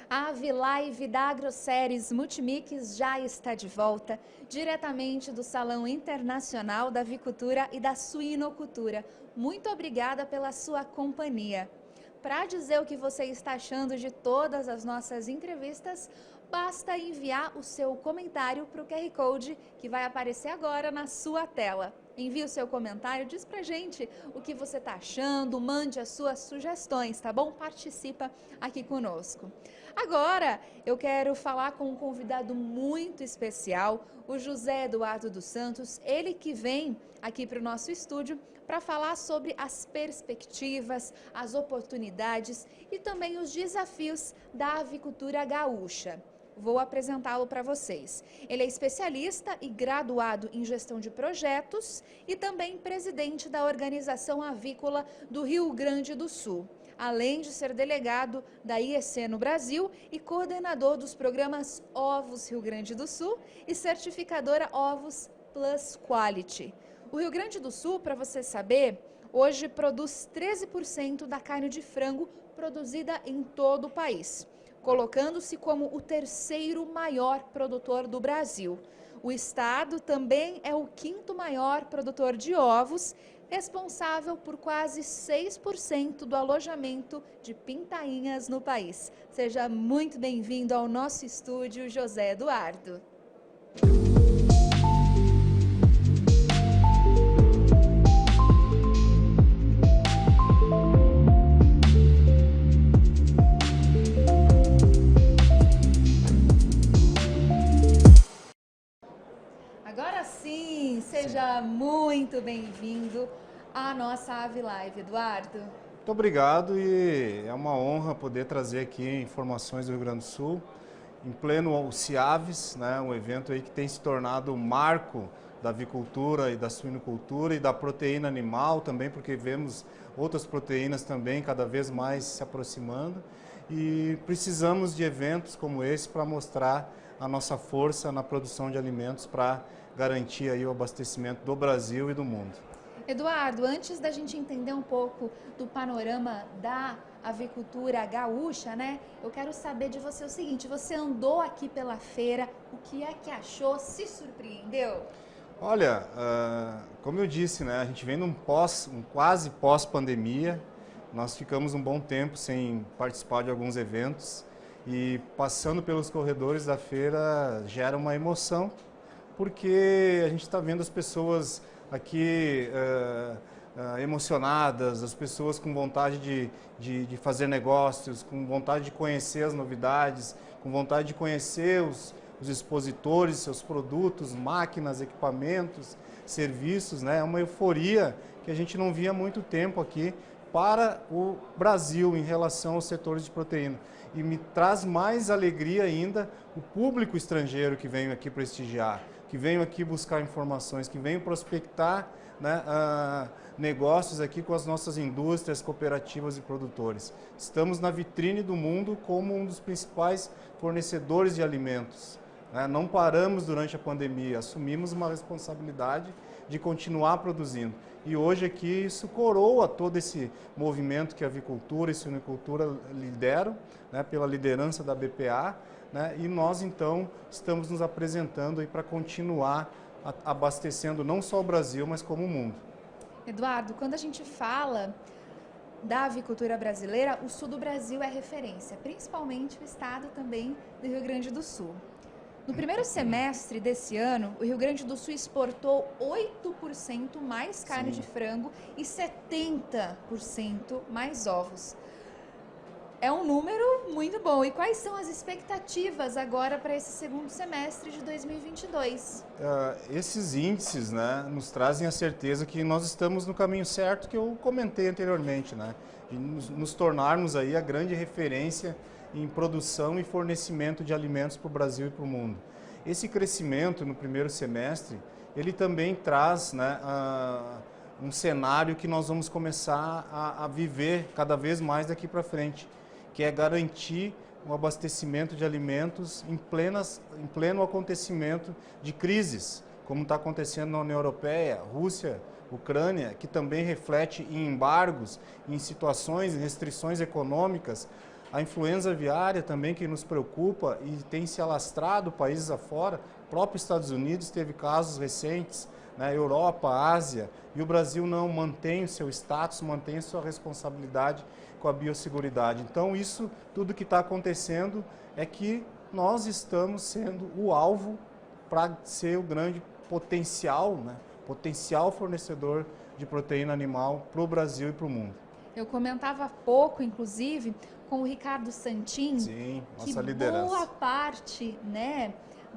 A AviLive da AgroSéries Multimix já está de volta, diretamente do Salão Internacional da Avicultura e da Suinocultura. Muito obrigada pela sua companhia. Para dizer o que você está achando de todas as nossas entrevistas, basta enviar o seu comentário para o QR Code que vai aparecer agora na sua tela. Envie o seu comentário, diz pra gente o que você está achando, mande as suas sugestões, tá bom? Participa aqui conosco. Agora eu quero falar com um convidado muito especial, o José Eduardo dos Santos, ele que vem aqui para o nosso estúdio para falar sobre as perspectivas, as oportunidades e também os desafios da avicultura gaúcha. Vou apresentá-lo para vocês. Ele é especialista e graduado em gestão de projetos e também presidente da Organização Avícola do Rio Grande do Sul, além de ser delegado da IEC no Brasil e coordenador dos programas Ovos Rio Grande do Sul e certificadora Ovos Plus Quality. O Rio Grande do Sul, para você saber, hoje produz 13% da carne de frango produzida em todo o país, colocando-se como o terceiro maior produtor do Brasil. O estado também é o quinto maior produtor de ovos, responsável por quase 6% do alojamento de pintainhas no país. Seja muito bem-vindo ao nosso estúdio, José Eduardo. Agora sim, seja muito bem-vindo à nossa AviLive, Eduardo. Muito obrigado e é uma honra poder trazer aqui informações do Rio Grande do Sul, em pleno CIAVES, né, um evento aí que tem se tornado o marco da avicultura e da suinocultura e da proteína animal também, porque vemos outras proteínas também cada vez mais se aproximando e precisamos de eventos como esse para mostrar a nossa força na produção de alimentos para garantir aí o abastecimento do Brasil e do mundo. Eduardo, antes da gente entender um pouco do panorama da avicultura gaúcha, né? Eu quero saber de você o seguinte, você andou aqui pela feira, o que é que achou? Se surpreendeu? Olha, como eu disse, né, a gente vem num quase pós-pandemia, nós ficamos um bom tempo sem participar de alguns eventos e passando pelos corredores da feira gera uma emoção, porque a gente está vendo as pessoas aqui emocionadas, as pessoas com vontade de fazer negócios, com vontade de conhecer as novidades, com vontade de conhecer os expositores, seus produtos, máquinas, equipamentos, serviços, né? É uma euforia que a gente não via há muito tempo aqui para o Brasil em relação aos setores de proteína. E me traz mais alegria ainda o público estrangeiro que vem aqui prestigiar, que venham aqui buscar informações, que venham prospectar, né, negócios aqui com as nossas indústrias, cooperativas e produtores. Estamos na vitrine do mundo como um dos principais fornecedores de alimentos. Né? Não paramos durante a pandemia, assumimos uma responsabilidade de continuar produzindo. E hoje aqui isso coroa todo esse movimento que a avicultura e suinocultura lideram, né, pela liderança da BPA, né, e nós então estamos nos apresentando para continuar abastecendo não só o Brasil, mas como o mundo. Eduardo, quando a gente fala da avicultura brasileira, o sul do Brasil é referência, principalmente o estado também do Rio Grande do Sul. No primeiro semestre desse ano, o Rio Grande do Sul exportou 8% mais carne de frango e 70% mais ovos. É um número muito bom. E quais são as expectativas agora para esse segundo semestre de 2022? Esses índices, né, nos trazem a certeza que nós estamos no caminho certo que eu comentei anteriormente, né, de nos tornarmos aí a grande referência em produção e fornecimento de alimentos para o Brasil e para o mundo. Esse crescimento no primeiro semestre, ele também traz, né, um cenário que nós vamos começar a viver cada vez mais daqui para frente, que é garantir o abastecimento de alimentos em pleno acontecimento de crises, como está acontecendo na União Europeia, Rússia, Ucrânia, que também reflete em embargos, em situações, em restrições econômicas, A influenza aviária também que nos preocupa e tem se alastrado países afora, o próprio Estados Unidos teve casos recentes, né, Europa, Ásia, e o Brasil não mantém o seu status, mantém a sua responsabilidade com a biosseguridade. Então isso, tudo que está acontecendo é que nós estamos sendo o alvo para ser o grande potencial, né, potencial fornecedor de proteína animal para o Brasil e para o mundo. Eu comentava há pouco, inclusive, com o Ricardo Santin, Sim, nossa que liderança. boa parte, né,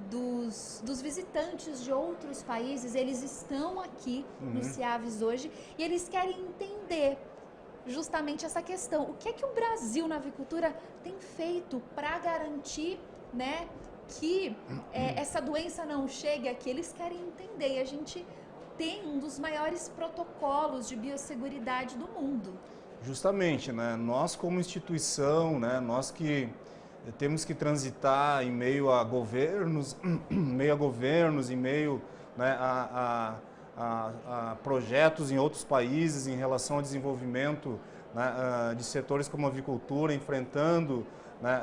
dos visitantes de outros países, eles estão aqui no CIAVES hoje e eles querem entender justamente essa questão. O que é que o Brasil na avicultura tem feito para garantir, né, que essa doença não chegue aqui? Eles querem entender e a gente tem um dos maiores protocolos de biosseguridade do mundo. Justamente, né? Nós como instituição, né? Nós que temos que transitar em meio a governos, em meio, né, a projetos em outros países em relação ao desenvolvimento, né, de setores como a avicultura, enfrentando, né,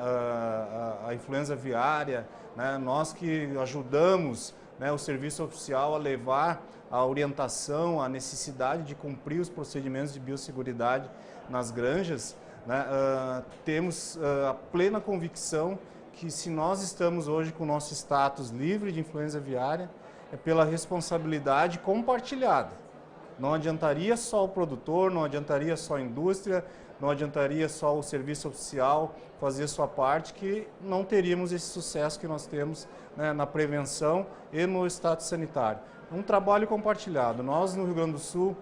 a influenza aviária, né? Nós que ajudamos, né, o serviço oficial a levar a orientação, a necessidade de cumprir os procedimentos de biosseguridade nas granjas, né, temos a plena convicção que se nós estamos hoje com o nosso status livre de influenza aviária, é pela responsabilidade compartilhada. Não adiantaria só o produtor, não adiantaria só a indústria, não adiantaria só o serviço oficial fazer sua parte, que não teríamos esse sucesso que nós temos, né, na prevenção e no status sanitário. Um trabalho compartilhado. Nós, no Rio Grande do Sul,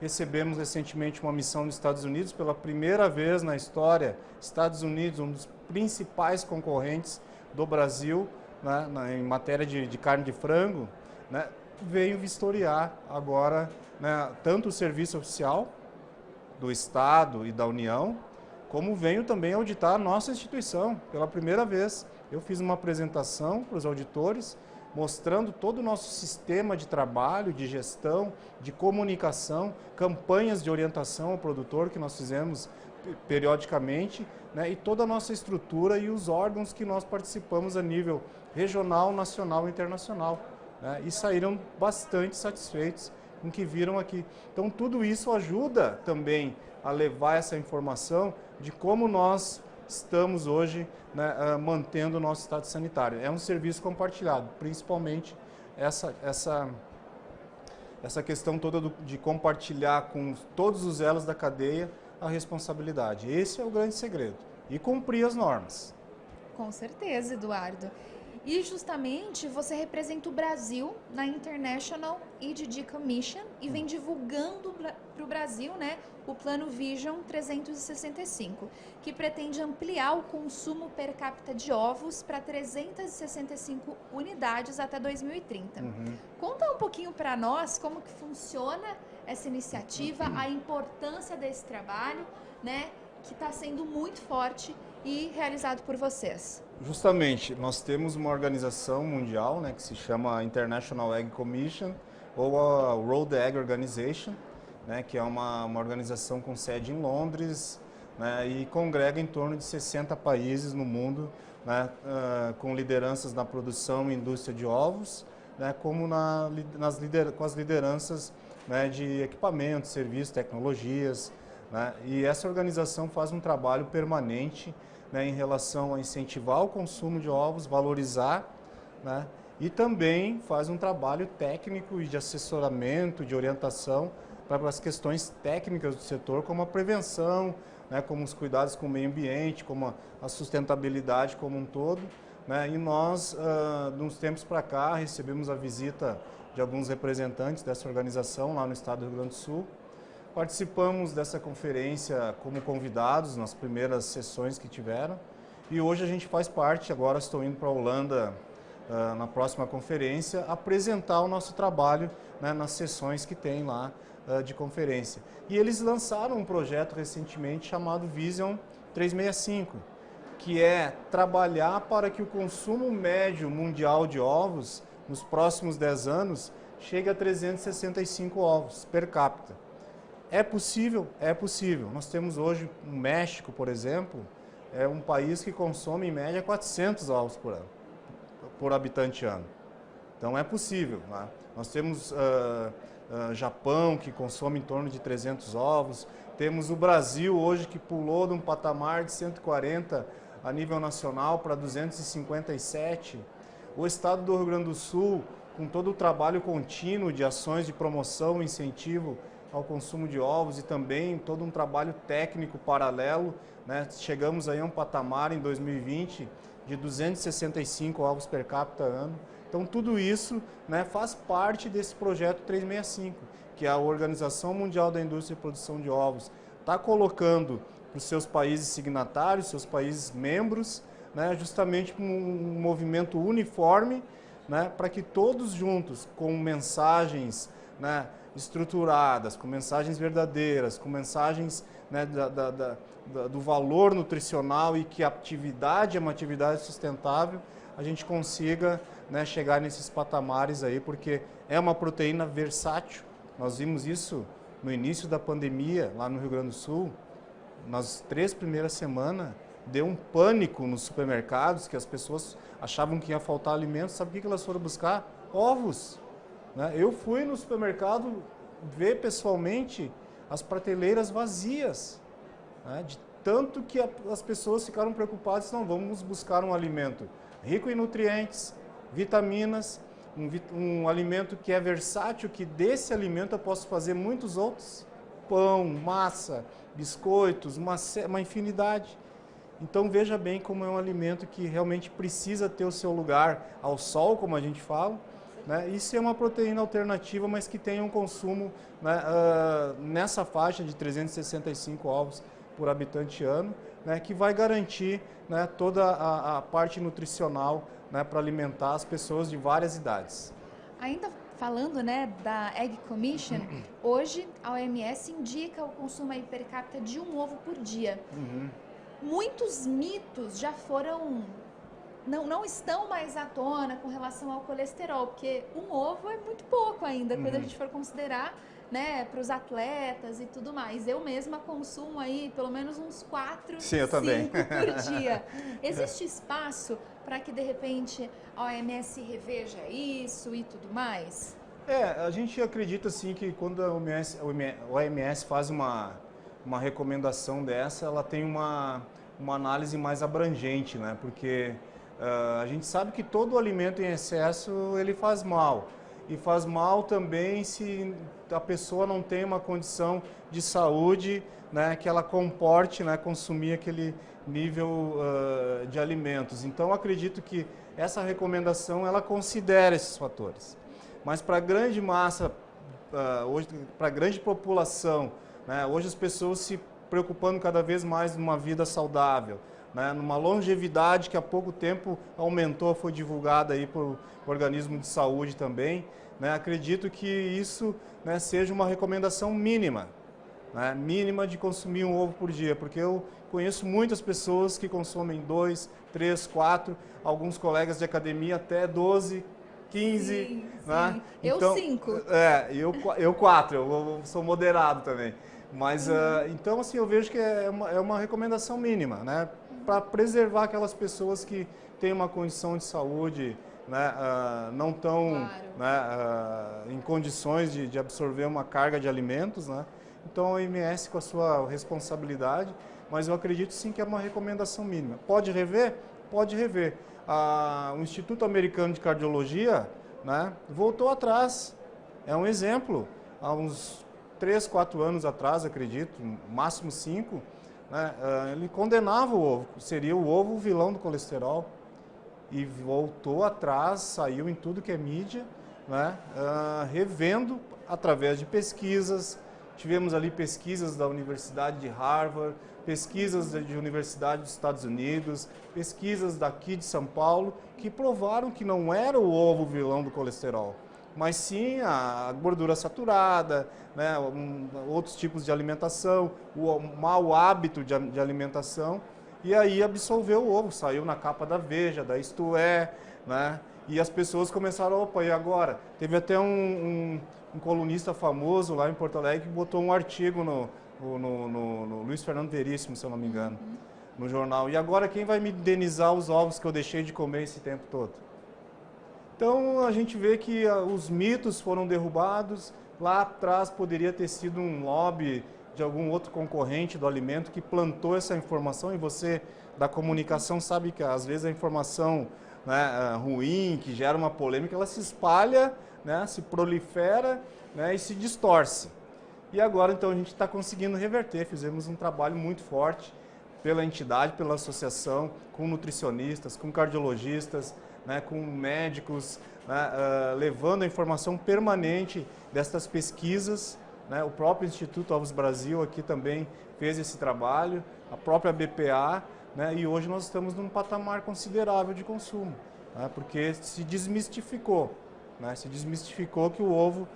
recebemos recentemente uma missão dos Estados Unidos, pela primeira vez na história, Estados Unidos, um dos principais concorrentes do Brasil, né, em matéria de carne de frango, né, veio vistoriar agora, né, tanto o serviço oficial do Estado e da União, como veio também auditar a nossa instituição, pela primeira vez. Eu fiz uma apresentação para os auditores, mostrando todo o nosso sistema de trabalho, de gestão, de comunicação, campanhas de orientação ao produtor que nós fizemos periodicamente, né, e toda a nossa estrutura e os órgãos que nós participamos a nível regional, nacional e internacional, né, e saíram bastante satisfeitos com o que viram aqui. Então tudo isso ajuda também a levar essa informação de como nós estamos hoje, né, mantendo o nosso estado sanitário. É um serviço compartilhado, principalmente essa questão toda de compartilhar com todos os elos da cadeia a responsabilidade. Esse é o grande segredo. E cumprir as normas. Com certeza, Eduardo. E justamente você representa o Brasil na International EDG Commission e vem divulgando para o Brasil, né, o Plano Vision 365, que pretende ampliar o consumo per capita de ovos para 365 unidades até 2030. Conta um pouquinho para nós como que funciona essa iniciativa, a importância desse trabalho, né, que está sendo muito forte e realizado por vocês. Justamente, nós temos uma organização mundial, né, que se chama International Egg Commission, ou a World Egg Organization, né, que é uma organização com sede em Londres, né, e congrega em torno de 60 países no mundo, né, com lideranças na produção e indústria de ovos, né, como com as lideranças, né, de equipamentos, serviços, tecnologias, né, e essa organização faz um trabalho permanente, né, em relação a incentivar o consumo de ovos, valorizar, né, e também faz um trabalho técnico e de assessoramento, de orientação para as questões técnicas do setor, como a prevenção, né, como os cuidados com o meio ambiente, como a sustentabilidade como um todo, né, e nós, de uns tempos para cá, recebemos a visita de alguns representantes dessa organização lá no estado do Rio Grande do Sul. Participamos dessa conferência como convidados nas primeiras sessões que tiveram e hoje a gente faz parte, agora estou indo para a Holanda na próxima conferência, apresentar o nosso trabalho, né, nas sessões que tem lá de conferência. E eles lançaram um projeto recentemente chamado Vision 365, que é trabalhar para que o consumo médio mundial de ovos nos próximos 10 anos chegue a 365 ovos per capita. É possível? É possível. Nós temos hoje no México, por exemplo, é um país que consome em média 400 ovos por ano, por habitante ano. Então é possível, né? Nós temos Japão, que consome em torno de 300 ovos. Temos o Brasil hoje, que pulou de um patamar de 140 a nível nacional para 257. O estado do Rio Grande do Sul, com todo o trabalho contínuo de ações de promoção, incentivo ao consumo de ovos e também todo um trabalho técnico paralelo, né? Chegamos aí a um patamar em 2020 de 265 ovos per capita ano. Então tudo isso, né, faz parte desse projeto 365, que a Organização Mundial da Indústria e Produção de Ovos está colocando para os seus países signatários, seus países membros, né, justamente um movimento uniforme, né, para que todos juntos, com mensagens, né, estruturadas, com mensagens verdadeiras, com mensagens, né, do valor nutricional e que a atividade é uma atividade sustentável, a gente consiga, né, chegar nesses patamares aí, porque é uma proteína versátil. Nós vimos isso no início da pandemia, lá no Rio Grande do Sul. Nas 3 primeiras semanas, deu um pânico nos supermercados, que as pessoas achavam que ia faltar alimentos. Sabe o que elas foram buscar? Ovos. Né? Eu fui no supermercado ver pessoalmente as prateleiras vazias, né? De tanto que as pessoas ficaram preocupadas. Não, vamos buscar um alimento rico em nutrientes, vitaminas, um alimento que é versátil, que desse alimento eu posso fazer muitos outros. Pão, massa, biscoitos, uma infinidade. Então veja bem como é um alimento que realmente precisa ter o seu lugar ao sol, como a gente fala, né? Isso é uma proteína alternativa, mas que tem um consumo, né, nessa faixa de 365 ovos por habitante ano, né, que vai garantir, né, toda a parte nutricional, né, para alimentar as pessoas de várias idades. Ainda falando, né, da Egg Commission, hoje a OMS indica o consumo aí per capita de um ovo por dia. Muitos mitos já foram, não estão mais à tona com relação ao colesterol, porque um ovo é muito pouco ainda, quando a gente for considerar, né, para os atletas e tudo mais. Eu mesma consumo aí pelo menos uns 4, 5 por dia. Existe espaço para que de repente a OMS reveja isso e tudo mais? A gente acredita sim que quando a OMS faz uma recomendação dessa, ela tem uma análise mais abrangente, né? Porque a gente sabe que todo alimento em excesso ele faz mal. E faz mal também se a pessoa não tem uma condição de saúde, né, que ela comporte, né, consumir aquele nível de alimentos. Então, acredito que essa recomendação ela considera esses fatores. Mas para a grande massa, hoje, para a grande população, né, hoje as pessoas se preocupando cada vez mais numa vida saudável, né, numa longevidade que há pouco tempo aumentou, foi divulgada aí por organismo de saúde também, né, acredito que isso, né, seja uma recomendação mínima, né, mínima de consumir um ovo por dia, porque eu conheço muitas pessoas que consomem 2, 3, 4, alguns colegas de academia até 12, 15, sim, né? Sim. Então, eu 5. Eu 4, eu sou moderado também. Mas, então, assim, eu vejo que é uma recomendação mínima, né? Para preservar aquelas pessoas que têm uma condição de saúde, né? Não estão, né, em condições de absorver uma carga de alimentos, né? Então, a OMS com a sua responsabilidade, mas eu acredito sim que é uma recomendação mínima. Pode rever? Pode rever. O Instituto Americano de Cardiologia, né, voltou atrás. É um exemplo. Há uns 3, 4 anos atrás, acredito, máximo 5, né, ele condenava o ovo, seria o ovo o vilão do colesterol. E voltou atrás, saiu em tudo que é mídia, né, revendo através de pesquisas. Tivemos ali pesquisas da Universidade de Harvard, pesquisas de Universidade dos Estados Unidos, pesquisas daqui de São Paulo, que provaram que não era o ovo o vilão do colesterol, mas sim a gordura saturada, né, outros tipos de alimentação, o mau hábito de alimentação, e aí absolveu o ovo, saiu na capa da Veja, da Isto É, né, e as pessoas começaram, opa, e agora? Teve até um colunista famoso lá em Porto Alegre que botou um artigo no Luiz Fernando Veríssimo, se eu não me engano, no jornal. E agora quem vai me indenizar os ovos que eu deixei de comer esse tempo todo? Então a gente vê que os mitos foram derrubados. Lá atrás poderia ter sido um lobby de algum outro concorrente do alimento que plantou essa informação, e você da comunicação sabe que às vezes a informação, né, ruim, que gera uma polêmica, ela se espalha, né, se prolifera, né, e se distorce. E agora então a gente está conseguindo reverter, fizemos um trabalho muito forte pela entidade, pela associação, com nutricionistas, com cardiologistas, né, com médicos, né, levando a informação permanente destas pesquisas, né. O próprio Instituto Ovos Brasil aqui também fez esse trabalho, a própria BPA, né, e hoje nós estamos num patamar considerável de consumo, né, porque se desmistificou, né, que o ovo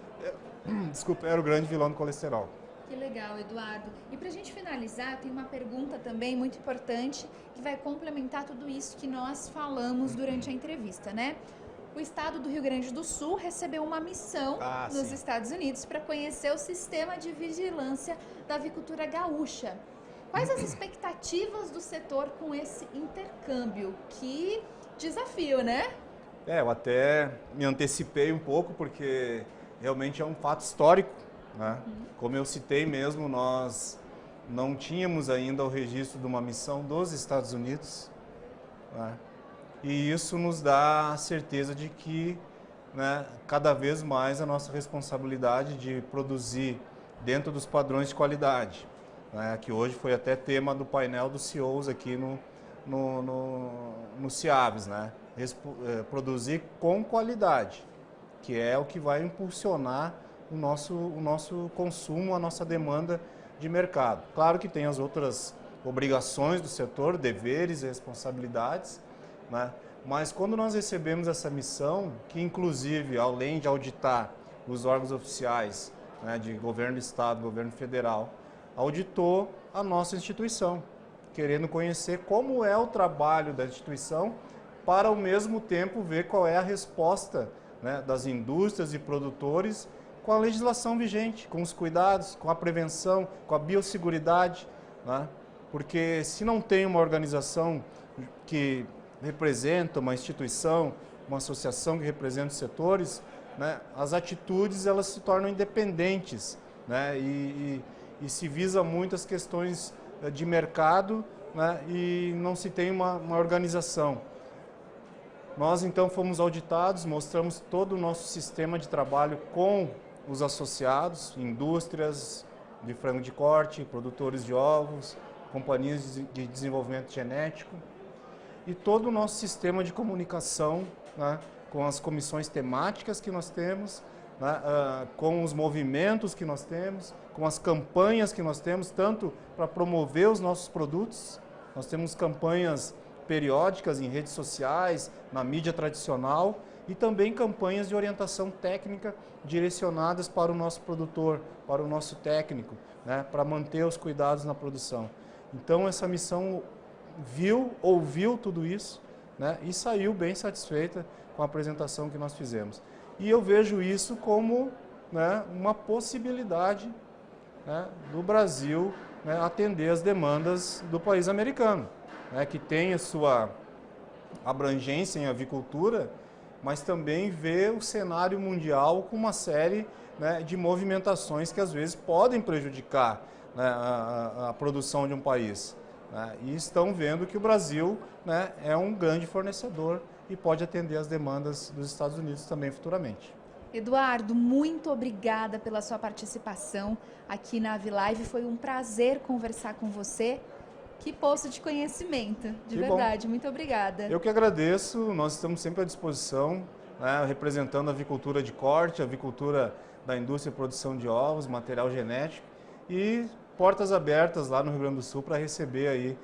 desculpa, era o grande vilão do colesterol. Que legal, Eduardo. E para a gente finalizar, tem uma pergunta também muito importante que vai complementar tudo isso que nós falamos durante a entrevista, né? O estado do Rio Grande do Sul recebeu uma missão nos Estados Unidos para conhecer o sistema de vigilância da avicultura gaúcha. Quais as expectativas do setor com esse intercâmbio? Que desafio, né? Eu até me antecipei um pouco, porque realmente é um fato histórico, né? Como eu citei mesmo, nós não tínhamos ainda o registro de uma missão dos Estados Unidos, né? E isso nos dá a certeza de que, né, cada vez mais a nossa responsabilidade de produzir dentro dos padrões de qualidade, né, que hoje foi até tema do painel dos CEOs aqui no CIABS, né? Produzir com qualidade, que é o que vai impulsionar o nosso consumo, a nossa demanda de mercado. Claro que tem as outras obrigações do setor, deveres e responsabilidades, né? Mas quando nós recebemos essa missão, que inclusive, além de auditar os órgãos oficiais, né, de governo do estado, governo federal, auditou a nossa instituição, querendo conhecer como é o trabalho da instituição, para ao mesmo tempo ver qual é a resposta, né, das indústrias e produtores com a legislação vigente, com os cuidados, com a prevenção, com a biosseguridade, né? Porque se não tem uma organização que representa uma instituição, uma associação que representa os setores, né, as atitudes elas se tornam independentes, né, e se visa muito as questões de mercado, né, e não se tem uma organização. Nós então fomos auditados, mostramos todo o nosso sistema de trabalho com os associados, indústrias de frango de corte, produtores de ovos, companhias de desenvolvimento genético e todo o nosso sistema de comunicação, né, com as comissões temáticas que nós temos, né, com os movimentos que nós temos, com as campanhas que nós temos, tanto para promover os nossos produtos, nós temos campanhas periódicas em redes sociais, na mídia tradicional e também campanhas de orientação técnica direcionadas para o nosso produtor, para o nosso técnico, né, para manter os cuidados na produção. Então essa missão ouviu tudo isso, né, e saiu bem satisfeita com a apresentação que nós fizemos. E eu vejo isso como, né, uma possibilidade, né, do Brasil, né, atender as demandas do país americano, né, que tem a sua abrangência em avicultura, mas também vê o cenário mundial com uma série, né, de movimentações que às vezes podem prejudicar, né, a produção de um país, né, e estão vendo que o Brasil, né, é um grande fornecedor e pode atender as demandas dos Estados Unidos também futuramente. Eduardo, muito obrigada pela sua participação aqui na AviLive. Foi um prazer conversar com você. Que poço de conhecimento, de verdade. Muito obrigada. Eu que agradeço, nós estamos sempre à disposição, né, representando a avicultura de corte, a avicultura da indústria de produção de ovos, material genético e portas abertas lá no Rio Grande do Sul para receber aí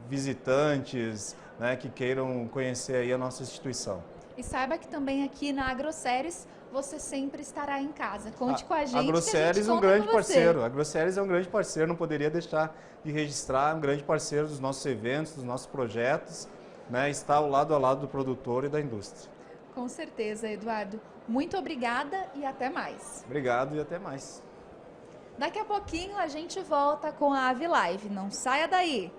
visitantes, né, que queiram conhecer aí a nossa instituição. E saiba que também aqui na AgroSéries você sempre estará em casa. Conte com a gente. A AgroSéries é um grande parceiro. A AgroSéries é um grande parceiro, não poderia deixar de registrar, um grande parceiro dos nossos eventos, dos nossos projetos, né? Está ao lado do produtor e da indústria. Com certeza, Eduardo. Muito obrigada e até mais. Obrigado e até mais. Daqui a pouquinho a gente volta com a AviLive. Não saia daí!